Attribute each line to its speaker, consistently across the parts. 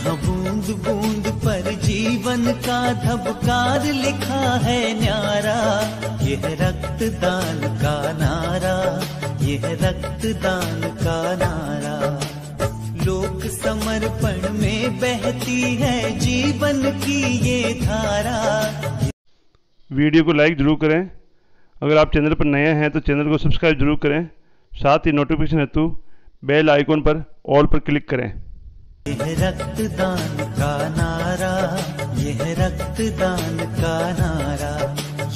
Speaker 1: यहाँ बूंद बूंद पर जीवन का धबकार लिखा है न्यारा। यह रक्तदान का नारा, यह रक्तदान का नारा। लोक समर्पण में बहती है जीवन की ये धारा।
Speaker 2: वीडियो को लाइक जरूर करें। अगर आप चैनल पर नए हैं तो चैनल को सब्सक्राइब जरूर करें। साथ ही नोटिफिकेशन हेतु बेल आइकॉन पर ऑल पर क्लिक करें।
Speaker 1: यह रक्तदान का नारा, यह रक्तदान का नारा,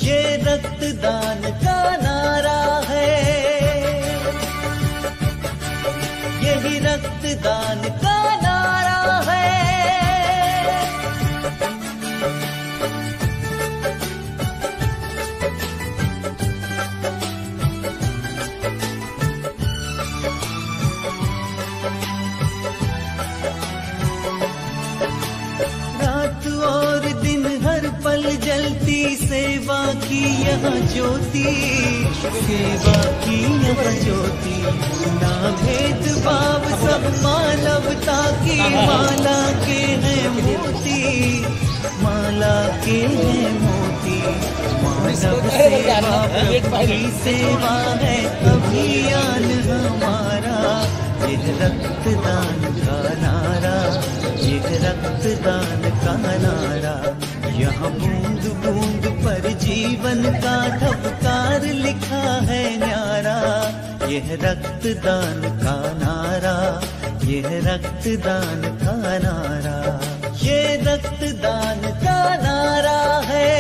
Speaker 1: ये रक्तदान का नारा है। यही रक्तदान का नारा है। जलती सेवा की यहाँ ज्योति, सेवा की यहाँ ज्योति। ना भेदभाव सब मानवता की माला के हैं मोती, माला के हैं मोती। मानव सेवा की सेवा है अभियान हमारा। यह रक्तदान का नारा, यह रक्तदान का नारा। यहाँ बूंद बूंद पर जीवन का धबकार लिखा है न्यारा। यह रक्तदान का नारा, यह रक्तदान का नारा, ये रक्तदान का नारा है।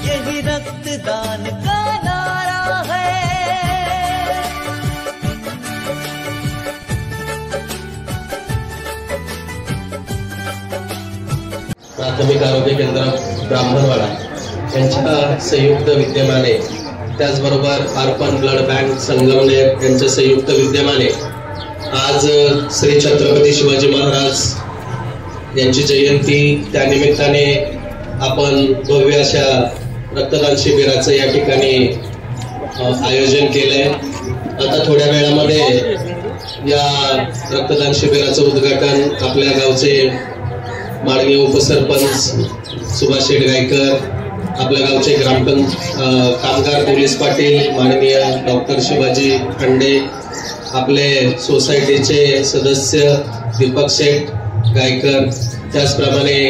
Speaker 1: यही रक्तदान का नारा है।
Speaker 3: प्राथमिक आरोग्य केंद्र ब्राह्मणवाडा यांच्या संयुक्त विद्यमाने, त्याचबरोबर अर्पण ब्लड बँक संगमनेर यांच्या संयुक्त विद्यमाने आज श्री छत्रपती शिवाजी महाराज यांची जयंती, त्यानिमित्ताने आपण भव्य अशा रक्तदान शिबिराचं या ठिकाणी आयोजन केलंय। आता थोड्या वेळामध्ये या रक्तदान शिबिराचं उद्घाटन आपल्या गावचे माननीय उपसरपंच सुभाष शेठ गायकर, आपल्या गावचे कामगार पोलीस पाटील माननीय डॉक्टर शिवाजी खंडे, आपले सोसायटीचे सदस्य दीपक शेठ गायकर, त्याचप्रमाणे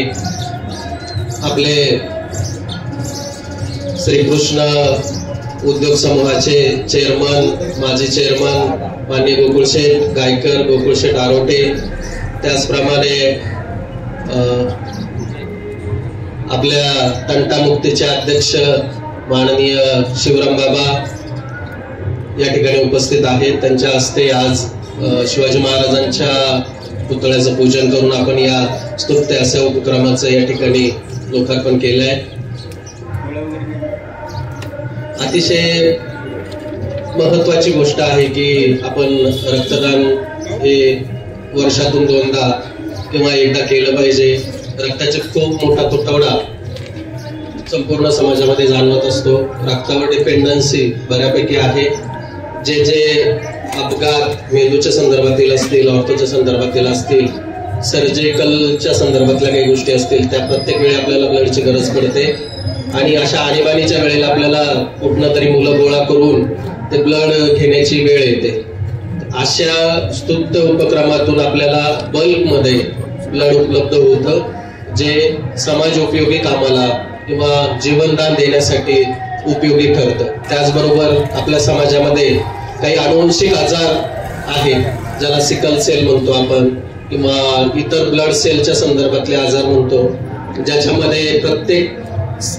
Speaker 3: आपले श्रीकृष्ण उद्योग समूहाचे चेअरमन, माजी चेअरमन माननीय गोकुळशेठ गायकर, गोकुळशेठ आरोटे, त्याचप्रमाणे आपल्या तंटामुक्तीचे अध्यक्ष माननीय शिवराम बाबा या ठिकाणी उपस्थित आहेत। त्यांच्या हस्ते आज शिवाजी महाराजांच्या पुतळ्याचं पूजन करून आपण या स्तुत्य अशा उपक्रमाचं या ठिकाणी लोकार्पण केलंय। अतिशय महत्वाची गोष्ट आहे की आपण रक्तदान हे वर्षातून दोनदा किंवा एकदा केलं पाहिजे। रक्ताचा खूप मोठा तुटवडा संपूर्ण समाजामध्ये जाणवत असतो। रक्तावर डिपेंडन्सी बऱ्यापैकी आहे। जे जे अपघात मेंदूच्या संदर्भातील असतील, ऑर्थोच्या संदर्भातील असतील, सर्जिकलच्या संदर्भातल्या काही गोष्टी असतील, त्या प्रत्येक वेळी आपल्याला ब्लडची गरज पडते। आणि अशा आणीबाणीच्या वेळेला आपल्याला कुठनं तरी मुलं गोळा करून ते ब्लड घेण्याची वेळ येते। अशा स्तुत्य उपक्रमातून आपल्याला बल्कमध्ये ब्लड उपलब्ध होतं, जे समाज उपयोगी कामाला किंवा जीवनदान देण्यासाठी उपयोगी ठरतं। त्याचबरोबर आपल्या समाजामध्ये काही अनुवंशिक आजार आहेत, ज्याला सिकल सेल म्हणतो आपण, किंवा इतर ब्लड सेलच्या संदर्भातले आजार म्हणतो, ज्याच्यामध्ये प्रत्येक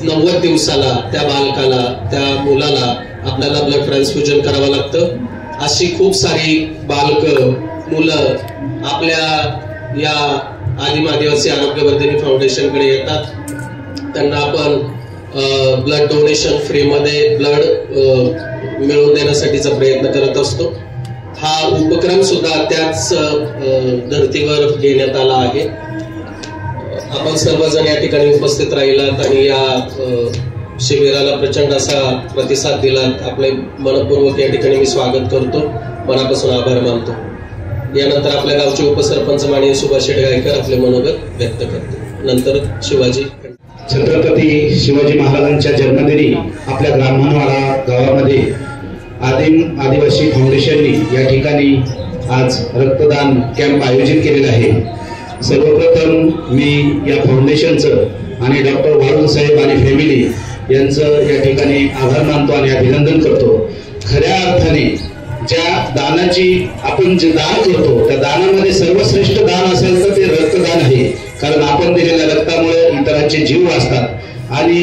Speaker 3: 90 दिवसाला त्या बालकाला, त्या मुलाला आपल्याला ब्लड ट्रान्सफ्युजन करावं लागतं। अशी खूप सारी बालक मुलं आपल्या या आदिम आदिवासी आरोग्यवर्धिनी फाउंडेशनकडे येतात। त्यांना आपण ब्लड डोनेशन फ्री मध्ये ब्लड मिळवून देण्यासाठीचा प्रयत्न करत असतो। हा उपक्रम सुद्धा त्याच धर्तीवर घेण्यात आला आहे। आपण सर्वजण या ठिकाणी उपस्थित राहिलात आणि या शिबिराला प्रचंड असा प्रतिसाद दिलात। आपले मनपूर्वक या ठिकाणी मी स्वागत करतो, मनापासून आभार मानतो। यानंतर आपल्या गावचे उपसरपंच माननीय सुभाष शेठ गायकर आपले मनोगत व्यक्त करते. नंतर शिवाजी.
Speaker 4: छत्रपती शिवाजी महाराजांच्या जन्मदिनी आपल्या ब्राह्मणवाडा गावामध्ये आदिवासी फाउंडेशननी या ठिकाणी आज रक्तदान कॅम्प आयोजित केलेला आहे. सर्वप्रथम मी या फाउंडेशनचं आणि डॉक्टर वाळुंज साहेब आणि फॅमिली यांचं या ठिकाणी आभार मानतो आणि अभिनंदन करतो. खऱ्या अर्थाने ज्या दानाची आपण जे दान करतो त्या दानामध्ये सर्वश्रेष्ठ दान असेल तर ते रक्तदान आहे. कारण आपण दिलेल्या रक्तामुळे इतरांचे जीव वाचतात आणि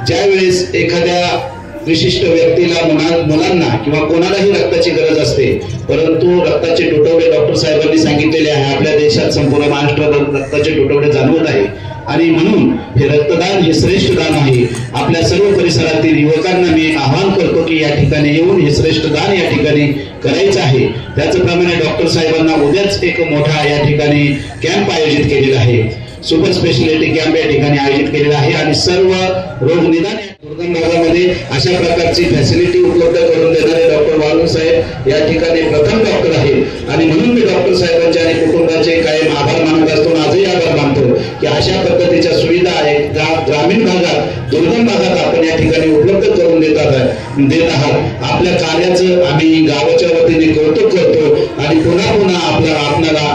Speaker 4: ज्या वेळेस एखाद्या विशिष्ट व्यक्तीला मुलांना किंवा कोणालाही रक्ताची गरज असते, परंतु रक्ताचे तुटवडे डॉक्टर साहेबांनी सांगितलेले आहे. आपल्या देशात संपूर्ण महाराष्ट्रात रक्ताचे तुटवडे जाणवत आहे आणि म्हणून हे रक्तदान हे श्रेष्ठ दान आहे. आपल्या सर्व परिसरातील युवकांना मी आवाहन करतो की या ठिकाणी येऊन हे श्रेष्ठ दान या ठिकाणी करायचं आहे. त्याचप्रमाणे डॉक्टर साहेबांना उद्याच एक मोठा या ठिकाणी कॅम्प आयोजित केलेला आहे. सुपर स्पेशालिटी कॅम्प या ठिकाणी आयोजित केलेला आहे आणि सर्व रोग निदान दुर्गम भागामध्ये अशा प्रकारची फॅसिलिटी उपलब्ध करून देणारे डॉक्टर वाळुंज साहेब या ठिकाणी प्रथम डॉक्टर आहेत आणि म्हणून मी डॉक्टर साहेबांचे आणि कुटुंबाचे कायम आभार मानत असतो. आजही आभार मानतो की अशा पद्धतीच्या सुविधा ग्रामीण भागात दुर्गम भागात आपण या ठिकाणी उपलब्ध करून देत आहात. आपल्या कार्याचं आम्ही गावाच्या वतीने कौतुक करतो आणि पुन्हा पुन्हा आपल्याला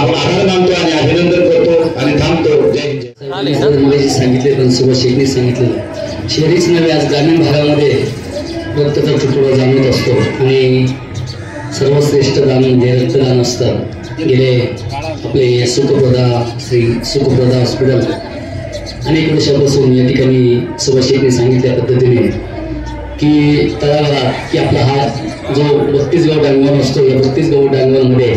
Speaker 4: आभार मानतो आणि अभिनंदन करतो आणि थांबतो. जय हिंद.
Speaker 5: सांगितले पण सुभाष शेठनी सांगितलं शहरीच नव्हे आज ग्रामीण भागामध्ये रक्ताचा तुटवडा जाणवत असतो आणि सर्वश्रेष्ठ दान म्हणजे रक्तदान असतं. गेले आपले श्री सुखप्रदा हॉस्पिटल अनेक वर्षापासून या ठिकाणी सुभाष शेठनी सांगितल्या पद्धतीने की तळागाळात की आपला हा जो 32 गाव डांगवन असतो या 32 गाव डांगवनमध्ये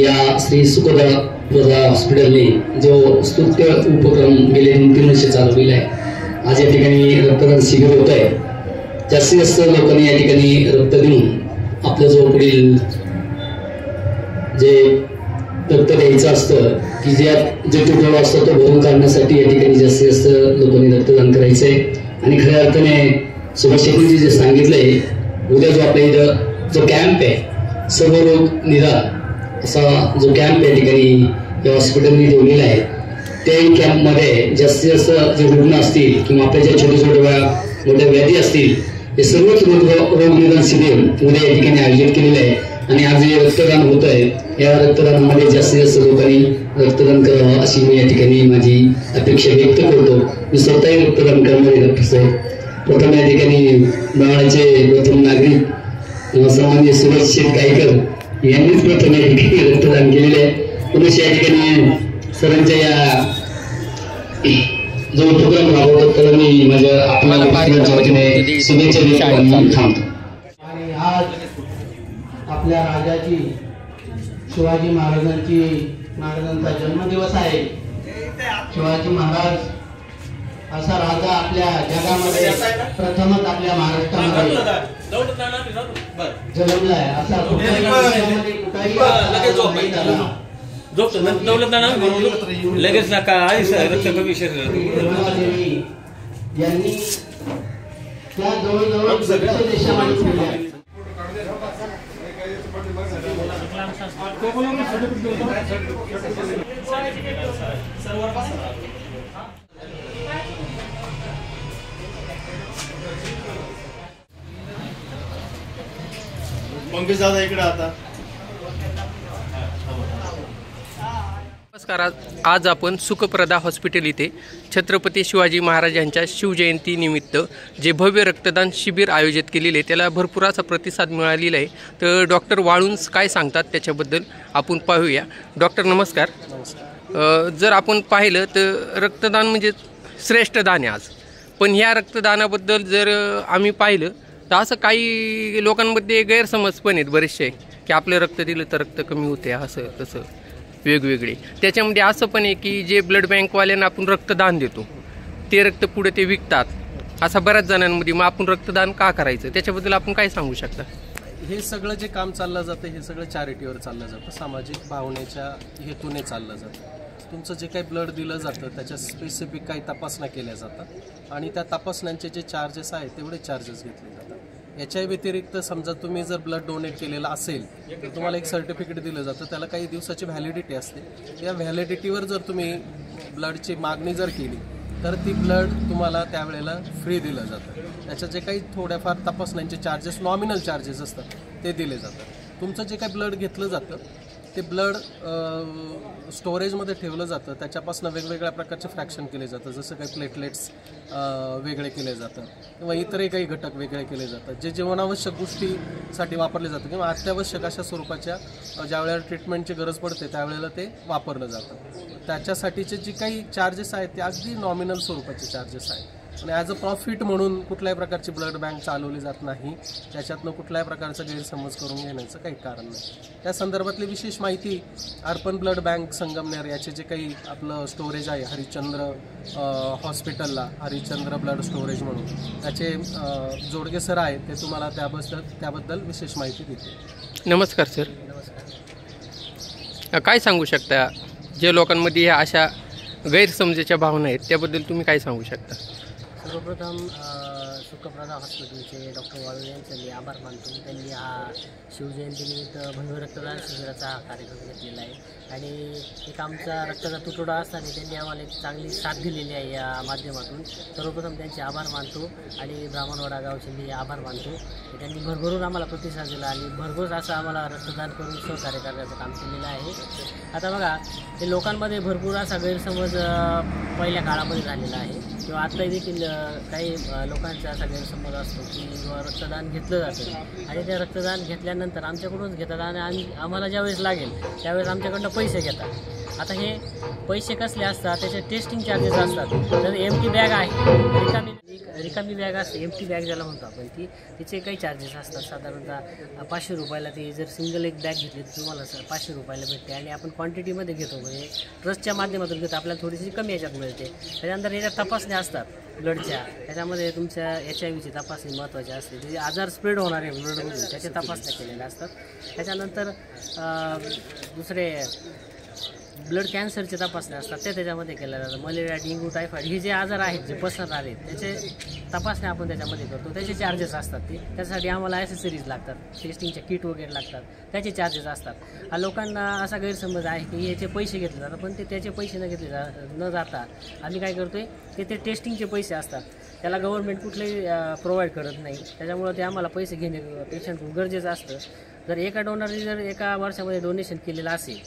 Speaker 5: या श्री सुखप्रदा हॉस्पिटलने जो स्तुत्य उपक्रम गेले 2-3 वर्ष चालवलेला आहे. आज या ठिकाणी रक्तदान शिबिर होत आहे. जास्तीत जास्त लोकांनी या ठिकाणी रक्त देऊन आपलं जो पुढील जे रक्त द्यायचं असतं की जे तुटवडा असतो तो भरून काढण्यासाठी या ठिकाणी जास्तीत जास्त लोकांनी रक्तदान करायचं आहे. आणि खऱ्या अर्थाने सुभाष शेट्टींनी जे सांगितलंय उद्या जो आपल्या इथं जो कॅम्प आहे सर्व रोग निदान असा जो कॅम्प या ठिकाणी या हॉस्पिटलने ठेवलेला आहे त्याही कॅम्पमध्ये जास्तीत जास्त जे रुग्ण असतील किंवा आपल्या ज्या छोट्या मोठ्या व्याधी असतील हे सर्वच रोग निदान शिबिर उद्या या ठिकाणी आयोजित केलेलं आहे. आणि आज जे रक्तदान होत आहे या रक्तदानामध्ये जास्तीत जास्त लोकांनी रक्तदान करावं अशी मी या ठिकाणी माझी अपेक्षा व्यक्त करतो. मी स्वतःही रक्तदान करणारे डॉक्टर साहेब प्रथम या ठिकाणी बाळाचे प्रथम नागरिक सन्माननीय सुभाष शेठ गायकर यांनीच प्रथम या ठिकाणी रक्तदान केलेले आहे. पुन्हा या ठिकाणी सरांच्या या जो उपक्रम राबवतो त्याला मी माझ्या आपल्याला शुभेच्छा थांबतो.
Speaker 6: आणि आज आपल्या राजाची शिवाजी महाराजांचा जन्मदिवस आहे. शिवाजी महाराज असा राजा आपल्या जगामध्ये प्रथमच आपल्या महाराष्ट्रामध्ये जन्मलाय असा
Speaker 7: लगेच नका
Speaker 6: यांनी त्या जवळजवळ देशामध्ये
Speaker 8: पंकज दादा इकडे आता.
Speaker 7: नमस्कार. आज आपण सुखप्रदा हॉस्पिटल इथे छत्रपती शिवाजी महाराजांच्या शिवजयंतीनिमित्त जे भव्य रक्तदान शिबिर आयोजित केलेले त्याला भरपूर असा प्रतिसाद मिळालेला आहे. तर डॉक्टर वाळुंज काय सांगतात त्याच्याबद्दल आपण पाहूया. डॉक्टर नमस्कार. जर आपण पाहिलं तर रक्तदान म्हणजे श्रेष्ठ दान आहे आज. पण ह्या रक्तदानाबद्दल जर आम्ही पाहिलं तर असं काही लोकांमध्ये गैरसमज पण आहेत बरेचसे की आपलं रक्त दिलं तर रक्त कमी होते असं तसं वेगवेगळे. त्याच्यामध्ये असं पण आहे की जे ब्लड बँकवाल्यांना आपण रक्तदान देतो ते रक्त पुढे ते विकतात असं बऱ्याच जणांमध्ये. मग आपण रक्तदान का करायचं त्याच्याबद्दल आपण काय सांगू शकता?
Speaker 9: हे सगळं जे काम चाललं जातं हे सगळं चॅरिटीवर चाललं जातं, सामाजिक भावनेच्या हेतूने चाललं जातं. तुमचं जे काही ब्लड दिलं जातं त्याच्या स्पेसिफिक काही तपासण्या केल्या जातात आणि त्या तपासण्यांचे जे चार्जेस आहेत तेवढे चार्जेस घेतले जातात. याच्या व्यतिरिक्त समजा तुम्ही जर ब्लड डोनेट केलेलं असेल तर तुम्हाला एक सर्टिफिकेट दिलं जातं, त्याला काही दिवसाची व्हॅलिडिटी असते. त्या व्हॅलिडिटीवर जर तुम्ही ब्लडची मागणी जर केली तर ती ब्लड तुम्हाला त्यावेळेला फ्री दिलं जातं. त्याच्या जे काही थोड्याफार तपासण्यांचे चार्जेस, नॉमिनल चार्जेस असतात ते दिले जातात. तुमचं जे काही ब्लड घेतलं जातं ते ब्लड स्टोरेजमध्ये ठेवलं जातं. त्याच्यापासून वेगवेगळ्या प्रकारचे फ्रॅक्शन केले जातं, जसं काही प्लेटलेट्स वेगळे केले जातात किंवा इतरही काही घटक वेगळे केले जातात, जे जीवनावश्यक गोष्टीसाठी वापरले जातं किंवा अत्यावश्यक अशा स्वरूपाच्या ज्यावेळेला ट्रीटमेंटची गरज पडते त्यावेळेला ते वापरलं जातं. त्याच्यासाठीचे जे काही चार्जेस आहेत ते अगदी नॉमिनल स्वरूपाचे चार्जेस आहेत आणि ॲज अ प्रॉफिट म्हणून कुठल्याही प्रकारची ब्लड बँक चालवली जात नाही. त्याच्यातनं कुठल्याही प्रकारचा गैरसमज करून घेण्याचं काही कारण नाही. त्या संदर्भातली विशेष माहिती अर्पण ब्लड बँक संगमनेर याचे जे काही आपलं स्टोरेज आहे हरिश्चंद्र हॉस्पिटलला, हरिश्चंद्र ब्लड स्टोरेज म्हणून, त्याचे जोडगे सर आहेत, ते तुम्हाला त्याबद्दल विशेष माहिती देतील.
Speaker 7: नमस्कार सर. काय सांगू शकता जे लोकांमध्ये ह्या अशा गैरसमजेच्या भावना आहेत त्याबद्दल तुम्ही काय सांगू शकता?
Speaker 8: सर्वप्रथम सुखप्रदा हॉस्पिटलचे डॉक्टर वाळू यांचे मी आभार मानतो. त्यांनी हा शिवजयंतीनिमित्त भव्य रक्तदान शिबिराचा हा कार्यक्रम घेतलेला आहे आणि एक आमचा रक्ताचा तुटवडा असताना त्यांनी आम्हाला एक चांगली साथ दिलेली आहे या माध्यमातून. सर्वप्रथम त्यांचे आभार मानतो आणि ब्राह्मणवाडा गावचे मी आभार मानतो. त्यांनी भरभरून आम्हाला प्रतिसाद दिला आणि भरघोस असं आम्हाला रक्तदान करून सहकार्य करण्याचं काम केलेलं आहे. आता बघा, हे लोकांमध्ये भरपूर असा गैरसमज पहिल्या काळामध्ये झालेला आहे किंवा आत्ताही देखील काही लोकांचा असा गैरसमज असतो की रक्तदान घेतलं जातं आणि ते रक्तदान घेतल्यानंतर आमच्याकडूनच घेतात आणि आम्हाला ज्यावेळेस लागेल त्यावेळेस आमच्याकडनं पैसे घेतात. आता हे पैसे कसले असतात, त्याचे टेस्टिंग चार्जेस असतात. तर एमटी बॅग आहे, रिकामी बॅग असते, एमटी बॅग ज्याला म्हणतो आपण, तिचे काही चार्जेस असतात. साधारणतः 500 रुपयाला ती जर सिंगल एक बॅग घेतली तर तुम्हाला 500 रुपयाला भेटते आणि आपण क्वांटिटीमध्ये घेतो, म्हणजे ट्रस्टच्या माध्यमातून घेतो, आपल्याला थोडीशी कमी याच्यात मिळते. त्याच्यानंतर याच्यात तपासण्या असतात ब्लडच्या, त्याच्यामध्ये तुमच्या HIV ची तपासणी महत्त्वाची असते, जे आजार स्प्रेड होणारे ब्लडमधून त्याच्या तपासण्या केलेल्या असतात. त्याच्यानंतर दुसरे ब्लड कॅन्सरचे तपासण्या असतात ते त्याच्यामध्ये केल्या जातात. मलेरिया, डेंग्यू, टायफॉईड हे जे आजार आहेत जे पसरणार आहेत त्याचे तपासण्या आपण त्याच्यामध्ये करतो. त्याचे चार्जेस असतात. ते त्यासाठी आम्हाला ॲसेसरीज लागतात, टेस्टिंगचे किट वगैरे लागतात, त्याचे चार्जेस असतात. लोकांना असा गैरसमज आहे की याचे पैसे घेतले जातात, पण ते त्याचे पैसे न जाता आम्ही काय करतो आहे ते टेस्टिंगचे पैसे असतात, त्याला गव्हर्नमेंट कुठलेही प्रोव्हाइड करत नाही. त्याच्यामुळं ते आम्हाला पैसे घेणे पेशंटकडून गरजेचं असतं. जर एका डोनरने जर एका वर्षामध्ये डोनेशन केलेलं असेल,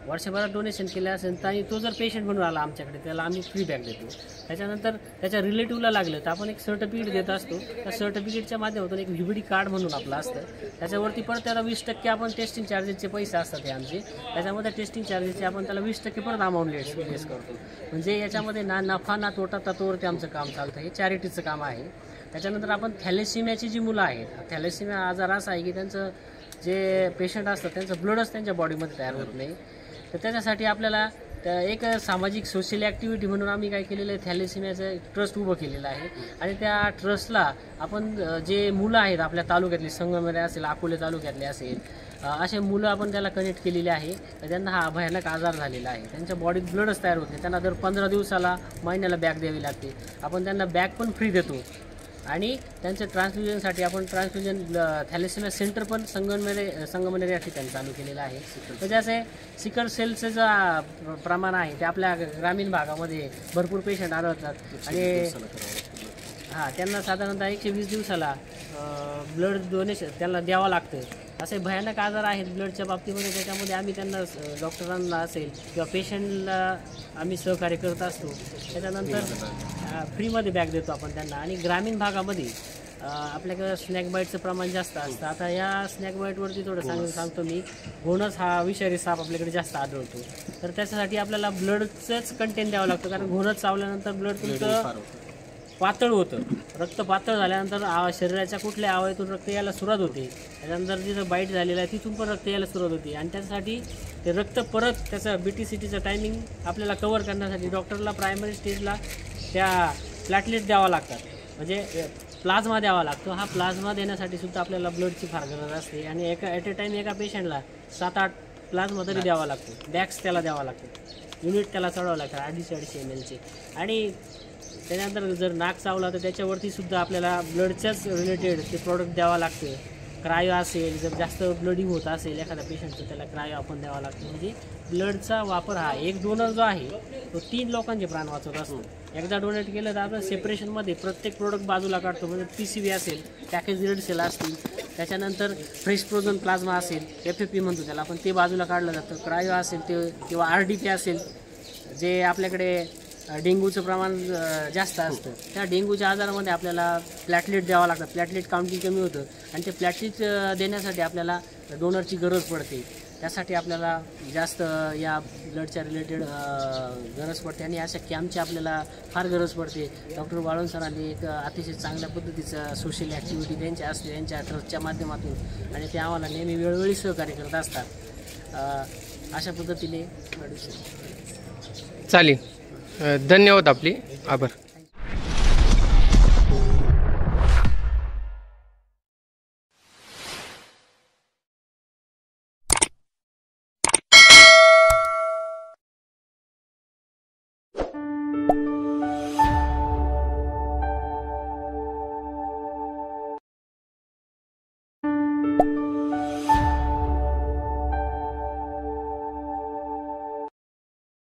Speaker 8: वर्षभरात डोनेशन केलं असेल तर आणि तो जर पेशंट म्हणून आला आमच्याकडे, त्याला आम्ही फ्री बॅग देतो. त्याच्यानंतर त्याच्या रिलेटिव्हला लागलं तर आपण एक सर्टिफिकेट देत असतो. त्या सर्टिफिकेटच्या माध्यमातून एक VBD कार्ड म्हणून आपलं असतं, त्याच्यावरती परत त्याला 20% आपण टेस्टिंग चार्जेसचे पैसे असतात हे आमचे, त्याच्यामध्ये टेस्टिंग चार्जेसचे आपण त्याला 20% परत अमाऊंट लेस करतो. म्हणजे याच्यामध्ये ना नफा ना तोटा तत्वावरती आमचं काम चालतं. हे चॅरिटीचं काम आहे. त्याच्यानंतर आपण थॅलेसिमियाची जी मुलं आहेत, थॅलेसिमिया आजार असा आहे की त्यांचं जे पेशंट असतात त्यांचं ब्लडच त्यांच्या बॉडीमध्ये तयार होत नाही. तर त्याच्यासाठी आपल्याला एक सामाजिक सोशल ॲक्टिव्हिटी म्हणून आम्ही काय केलेलं आहे, थॅलेसिमियाचं ट्रस्ट उभं केलेलं आहे आणि त्या ट्रस्टला आपण जे मुलं आहेत आपल्या तालुक्यातले, संगमनेर असेल, अकोले तालुक्यातले असेल, असे मुलं आपण त्याला कनेक्ट केलेले आहे. त्यांना हा भयानक आजार झालेला आहे, त्यांच्या बॉडीत ब्लडच तयार होत नाही. त्यांना दर 15 दिवसाला, महिन्याला बॅग द्यावी लागते. आपण त्यांना बॅग पण फ्री देतो आणि त्यांच्या ट्रान्सफ्युजनसाठी आपण ट्रान्सफ्युजन थॅलेसिमिया सेंटर पण संगमनेर या ठिकाणी चालू केलेलं आहे. म्हणजे असे सिकल सेलचं जे प्रमाण आहे ते आपल्या ग्रामीण भागामध्ये भरपूर पेशंट आढळतात आणि त्यांना साधारणतः 120 दिवसाला ब्लड डोनेशन त्यांना द्यावं लागतं. असे भयानक आजार आहेत ब्लडच्या बाबतीमध्ये, त्याच्यामध्ये आम्ही त्यांना डॉक्टरांना असेल किंवा पेशंटला आम्ही सहकार्य करत असतो. त्याच्यानंतर फ्रीमध्ये बॅग देतो आपण त्यांना. आणि ग्रामीण भागामध्ये आपल्याकडं स्नॅक बाईटचं प्रमाण जास्त असतं. आता या स्नॅक बाईटवरती थोडं सांगतो मी, घोणस हा विषारी साप आपल्याकडे जास्त आढळतो. तर त्याच्यासाठी आपल्याला ब्लडचंच कंटेंट द्यावं लागतं, कारण घोणस चावल्यानंतर ब्लड तुमचं पातळ होतं. रक्त पातळ झाल्यानंतर शरीराच्या कुठल्या अवयवातून रक्त यायला सुरुवात होते. त्याच्यानंतर जिथं बाईट झालेलं आहे तिथून पण रक्त यायला सुरुवात होते आणि त्यासाठी ते रक्त परत त्याचं BTCTचं टायमिंग आपल्याला कवर करण्यासाठी डॉक्टरला प्रायमरी स्टेजला त्या प्लॅटलेट द्यावा लागतात, म्हणजे प्लाझ्मा द्यावा लागतो. हा प्लाझ्मा देण्यासाठी सुद्धा आपल्याला ब्लडची फार गरज असते आणि ॲट अ टाईम एका पेशंटला 7-8 प्लाझ्मा तरी द्यावा लागतो. बॅग्स त्याला द्यावा लागतो, युनिट त्याला चढवावं लागतं 250 ml चे. आणि त्याच्यानंतर जर नाक चावला तर त्याच्यावरती सुद्धा आपल्याला ब्लडच्याच रिलेटेड ते प्रॉडक्ट द्यावं लागतं. क्रायो असेल, जर जास्त ब्लडिंग होत असेल एखाद्या पेशंटचं, त्याला क्रायो आपण द्यावा लागतो. म्हणजे ब्लडचा वापर हा एक डोनर जो आहे तो 3 लोकांचे प्राण वाचवत असतो. एकदा डोनेट केलं तर आपण सेपरेशनमध्ये प्रत्येक प्रोडक्ट बाजूला काढतो. म्हणजे PCV असेल, पॅकेज रेड सेल असतील, त्याच्यानंतर फ्रेश फ्रोझन प्लाझ्मा असेल, FFP म्हणतो त्याला, पण ते बाजूला काढलं जातं. क्रायो असेल ते किंवा RDP असेल, जे आपल्याकडे डेंग्यूचं प्रमाण जास्त असतं, त्या डेंग्यूच्या आजारामध्ये आपल्याला प्लॅटलेट द्यावं लागतं. प्लॅटलेट काउंटिंग कमी होतं आणि ते प्लॅटलेट देण्यासाठी आपल्याला डोनरची गरज पडते. त्यासाठी आपल्याला जास्त या ब्लडच्या रिलेटेड गरज पडते आणि अशा कॅम्पची आपल्याला फार गरज पडते. डॉक्टर वाळुंज सरांनी एक अतिशय चांगल्या पद्धतीचं सोशल ॲक्टिव्हिटी त्यांच्या असते त्यांच्या ट्रस्टच्या माध्यमातून, आणि ते आम्हाला नेहमी वेळोवेळी सहकार्य करत असतात. अशा पद्धतीने
Speaker 7: चालेल. धन्यवाद. आपले आभार.